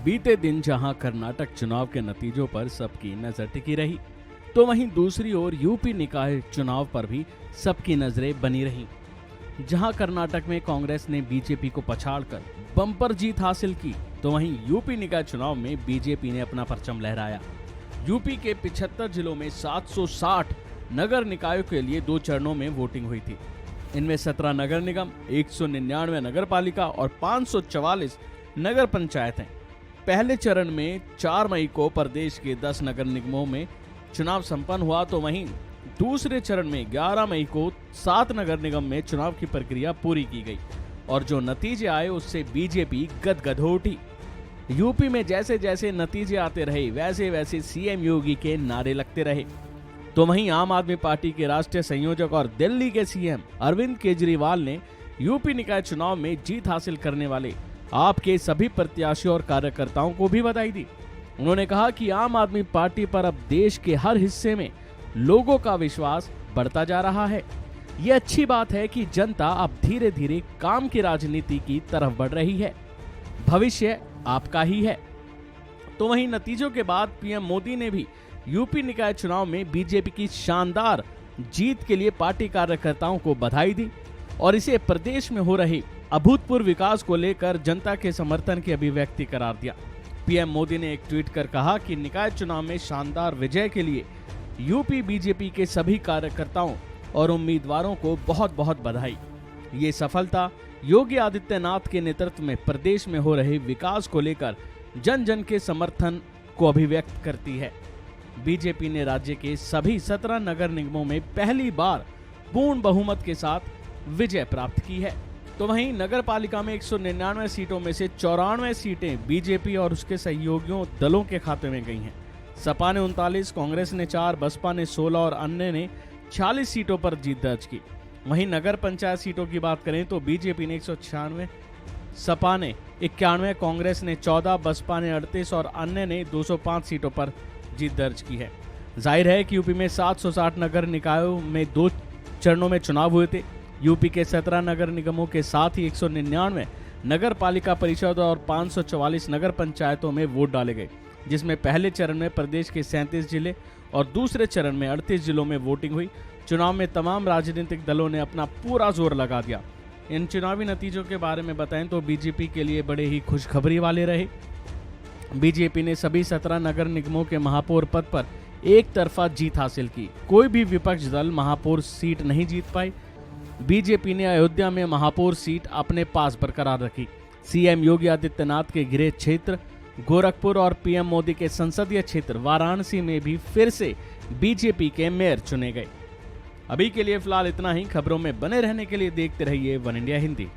बीते दिन जहां कर्नाटक चुनाव के नतीजों पर सबकी नजर टिकी रही, तो वहीं दूसरी ओर यूपी निकाय चुनाव पर भी सबकी नजरें बनी रहीं। जहां कर्नाटक में कांग्रेस ने बीजेपी को पछाड़कर बम्पर जीत हासिल की, तो वहीं यूपी निकाय चुनाव में बीजेपी ने अपना परचम लहराया। यूपी के 75 जिलों में 760 नगर निकायों के लिए 2 चरणों में वोटिंग हुई थी। इनमें 17 नगर निगम, 199 नगर पालिका और 544 नगर पंचायत हैं। पहले चरण में 4 मई को प्रदेश के 10 नगर निगमों में चुनाव संपन्न हुआ, तो वहीं दूसरे चरण में 11 मई को 7 नगर निगम में चुनाव की प्रक्रिया पूरी की गई और जो नतीजे आए उससे बीजेपी गदगद हो उठी। यूपी में जैसे जैसे नतीजे आते रहे वैसे वैसे सीएम योगी के नारे लगते रहे, तो वहीं आम आदमी पार्टी के राष्ट्रीय संयोजक और दिल्ली के सीएम अरविंद केजरीवाल ने यूपी निकाय चुनाव में जीत हासिल करने वाले आपके सभी प्रत्याशियों और कार्यकर्ताओं को भी बधाई दी। उन्होंने कहा कि आम आदमी पार्टी पर अब देश के हर हिस्से में लोगों का विश्वास बढ़ता जा रहा है। ये अच्छी बात है कि जनता अब धीरे धीरे काम की राजनीति की तरफ बढ़ रही है। भविष्य आपका ही है। तो वहीं नतीजों के बाद पीएम मोदी ने भी यूपी निकाय चुनाव में बीजेपी की शानदार जीत के लिए पार्टी कार्यकर्ताओं को बधाई दी और इसे प्रदेश में हो रहे अभूतपूर्व विकास को लेकर जनता के समर्थन की अभिव्यक्ति करार दिया। पीएम मोदी ने एक ट्वीट कर कहा कि निकाय चुनाव में शानदार विजय के लिए यूपी बीजेपी के सभी कार्यकर्ताओं और उम्मीदवारों को बहुत बहुत बधाई। ये सफलता योगी आदित्यनाथ के नेतृत्व में प्रदेश में हो रहे विकास को लेकर जन जन के समर्थन को अभिव्यक्त करती है। बीजेपी ने राज्य के सभी 17 नगर निगमों में पहली बार पूर्ण बहुमत के साथ विजय प्राप्त की है। तो वहीं नगर पालिका में 199 सीटों में से 94 सीटें बीजेपी और उसके सहयोगियों दलों के खाते में गई हैं। सपा ने 39, कांग्रेस ने 4, बसपा ने 16 और अन्य ने 46 सीटों पर जीत दर्ज की। वहीं नगर पंचायत सीटों की बात करें तो बीजेपी ने 196, सपा ने 91, कांग्रेस ने 14, बसपा ने 38 और अन्य ने 205 सीटों पर जीत दर्ज की है। जाहिर है कि यूपी में 760 नगर निकायों में 2 चरणों में चुनाव हुए थे। यूपी के 17 नगर निगमों के साथ ही 199 नगर पालिका परिषद और 544 नगर पंचायतों में वोट डाले गए, जिसमें पहले चरण में प्रदेश के 37 जिले और दूसरे चरण में 38 जिलों में वोटिंग हुई। चुनाव में तमाम राजनीतिक दलों ने अपना पूरा जोर लगा दिया। इन चुनावी नतीजों के बारे में बताएं तो बीजेपी के लिए बड़े ही खुशखबरी वाले रहे। बीजेपी ने सभी 17 नगर निगमों के महापौर पद पर एक तरफा जीत हासिल की। कोई भी विपक्ष दल महापौर सीट नहीं जीत पाई। बीजेपी ने अयोध्या में महापौर सीट अपने पास बरकरार रखी। सीएम योगी आदित्यनाथ के गृह क्षेत्र गोरखपुर और पीएम मोदी के संसदीय क्षेत्र वाराणसी में भी फिर से बीजेपी के मेयर चुने गए। अभी के लिए फिलहाल इतना ही। खबरों में बने रहने के लिए देखते रहिए वन इंडिया हिंदी।